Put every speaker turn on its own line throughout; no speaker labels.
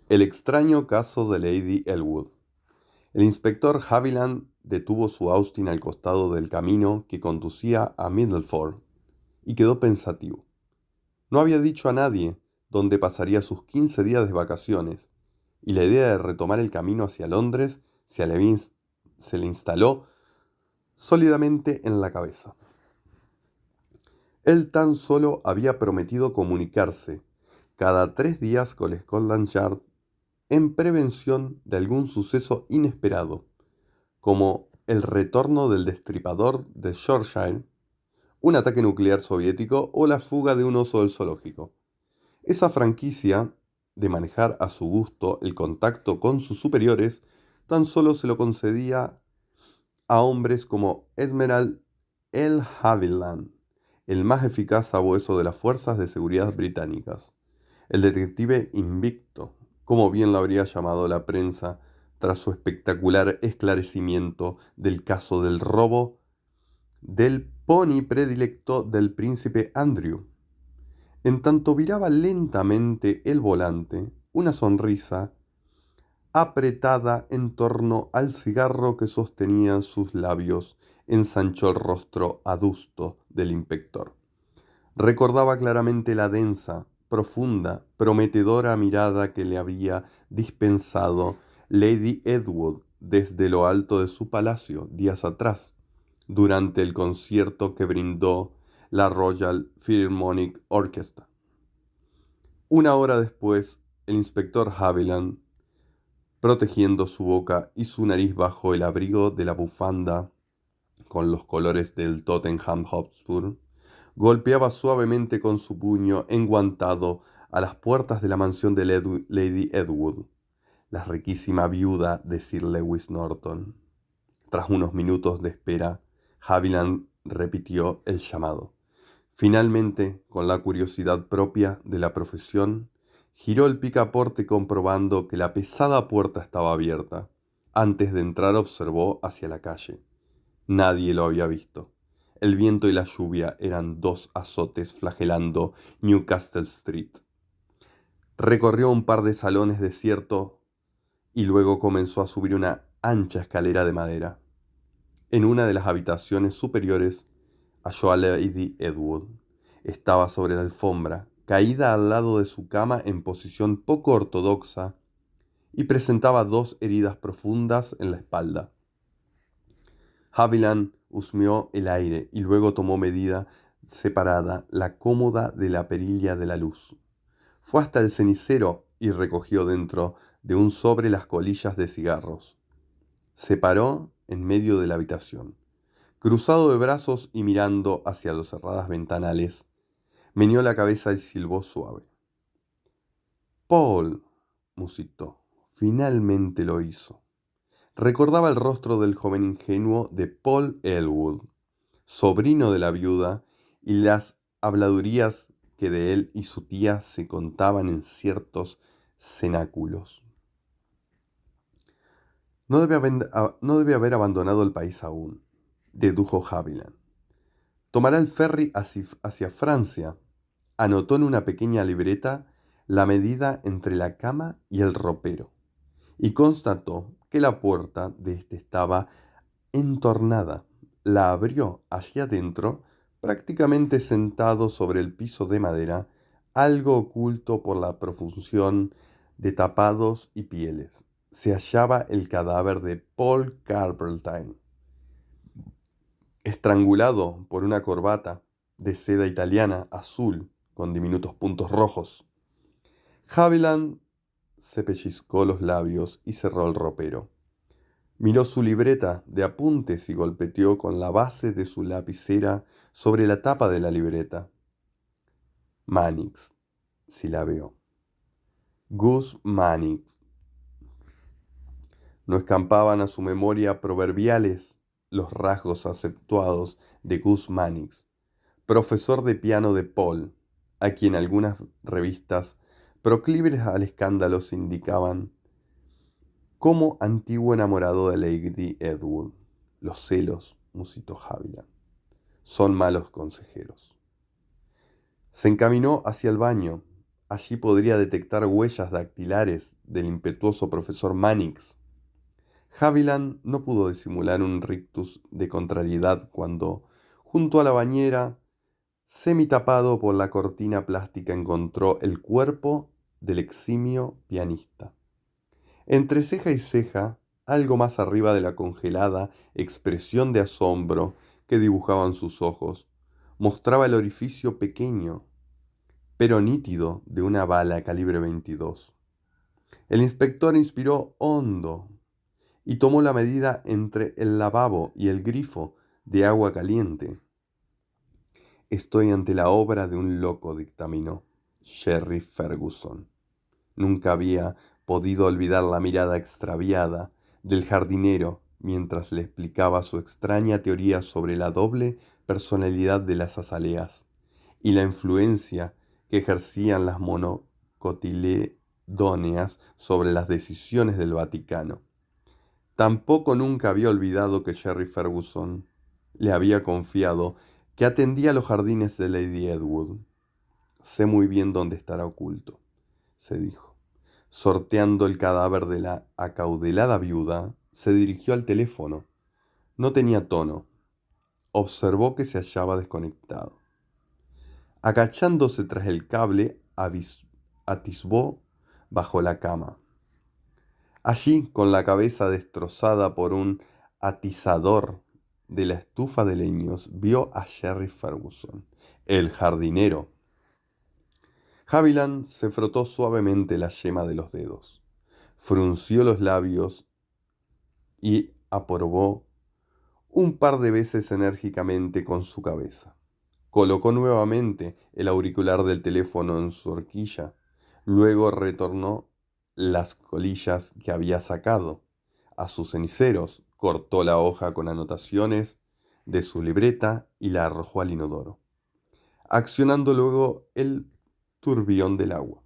El extraño caso de Lady Elwood. El inspector Haviland detuvo su Austin al costado del camino que conducía a Middleford y quedó pensativo. No había dicho a nadie dónde pasaría sus 15 días de vacaciones, y la idea de retomar el camino hacia Londres se le instaló sólidamente en la cabeza. Él tan solo había prometido comunicarse cada 3 días con Scotland Yard en prevención de algún suceso inesperado, como el retorno del destripador de Yorkshire, un ataque nuclear soviético o la fuga de un oso del zoológico. Esa franquicia de manejar a su gusto el contacto con sus superiores tan solo se lo concedía a hombres como Esmeralda L. Haviland, el más eficaz sabueso de las fuerzas de seguridad británicas, el detective invicto, como bien lo habría llamado la prensa tras su espectacular esclarecimiento del caso del robo del pony predilecto del príncipe Andrew. En tanto viraba lentamente el volante, una sonrisa apretada en torno al cigarro que sostenían sus labios ensanchó el rostro adusto del inspector. Recordaba claramente la densa, profunda, prometedora mirada que le había dispensado Lady Edward desde lo alto de su palacio días atrás, durante el concierto que brindó la Royal Philharmonic Orchestra. Una hora después, el inspector Haviland, protegiendo su boca y su nariz bajo el abrigo de la bufanda con los colores del Tottenham Hotspur, golpeaba suavemente con su puño enguantado a las puertas de la mansión de Lady Edward, la riquísima viuda de Sir Lewis Norton. Tras unos minutos de espera, Haviland repitió el llamado. Finalmente, con la curiosidad propia de la profesión, giró el picaporte comprobando que la pesada puerta estaba abierta. Antes de entrar observó hacia la calle. Nadie lo había visto. El viento y la lluvia eran dos azotes flagelando Newcastle Street. Recorrió un par de salones desiertos y luego comenzó a subir una ancha escalera de madera. En una de las habitaciones superiores halló a Lady Edward. Estaba sobre la alfombra, caída al lado de su cama en posición poco ortodoxa, y presentaba dos heridas profundas en la espalda. Haviland husmeó el aire y luego tomó medida separada la cómoda de la perilla de la luz. Fue hasta el cenicero y recogió dentro de un sobre las colillas de cigarros. Se paró en medio de la habitación. Cruzado de brazos y mirando hacia los cerradas ventanales, meneó la cabeza y silbó suave. Paul, musitó. Finalmente lo hizo. Recordaba el rostro del joven ingenuo de Paul Elwood, sobrino de la viuda, y las habladurías que de él y su tía se contaban en ciertos cenáculos. No debe haber abandonado el país aún, dedujo Haviland. Tomará el ferry hacia Francia. Anotó en una pequeña libreta la medida entre la cama y el ropero, y constató que la puerta de éste estaba entornada. La abrió allí adentro, prácticamente sentado sobre el piso de madera, algo oculto por la profusión de tapados y pieles. Se hallaba el cadáver de Paul Carpentine, estrangulado por una corbata de seda italiana azul con diminutos puntos rojos. Haviland se pellizcó los labios y cerró el ropero. Miró su libreta de apuntes y golpeteó con la base de su lapicera sobre la tapa de la libreta. Mannix, silabeó. Gus Mannix. No escapaban a su memoria proverbiales los rasgos acentuados de Gus Mannix, profesor de piano de Paul, a quien algunas revistas proclives al escándalo se indicaban como antiguo enamorado de Lady Edward. Los celos, musitó Haviland, son malos consejeros. Se encaminó hacia el baño, allí podría detectar huellas dactilares del impetuoso profesor Mannix. Haviland no pudo disimular un rictus de contrariedad cuando, junto a la bañera, semitapado por la cortina plástica, encontró el cuerpo del eximio pianista. Entre ceja y ceja, algo más arriba de la congelada expresión de asombro que dibujaban sus ojos, mostraba el orificio pequeño, pero nítido, de una bala calibre 22. El inspector inspiró hondo y tomó la medida entre el lavabo y el grifo de agua caliente. Estoy ante la obra de un loco, dictaminó Jerry Ferguson. Nunca había podido olvidar la mirada extraviada del jardinero mientras le explicaba su extraña teoría sobre la doble personalidad de las azaleas y la influencia que ejercían las monocotiledóneas sobre las decisiones del Vaticano. Tampoco nunca había olvidado que Jerry Ferguson le había confiado que atendía los jardines de Lady Edward. Sé muy bien dónde estará oculto, se dijo. Sorteando el cadáver de la acaudelada viuda, se dirigió al teléfono. No tenía tono. Observó que se hallaba desconectado. Agachándose tras el cable, atisbó bajo la cama. Allí, con la cabeza destrozada por un atizador de la estufa de leños, vio a Jerry Ferguson, el jardinero. Haviland se frotó suavemente la yema de los dedos, frunció los labios y aprobó un par de veces enérgicamente con su cabeza. Colocó nuevamente el auricular del teléfono en su horquilla, luego retornó las colillas que había sacado a sus ceniceros, cortó la hoja con anotaciones de su libreta y la arrojó al inodoro, accionando luego el turbión del agua.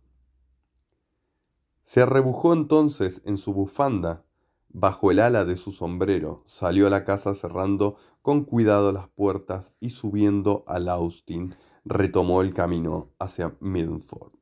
Se arrebujó entonces en su bufanda bajo el ala de su sombrero, salió a la casa cerrando con cuidado las puertas y subiendo al Austin retomó el camino hacia Milford.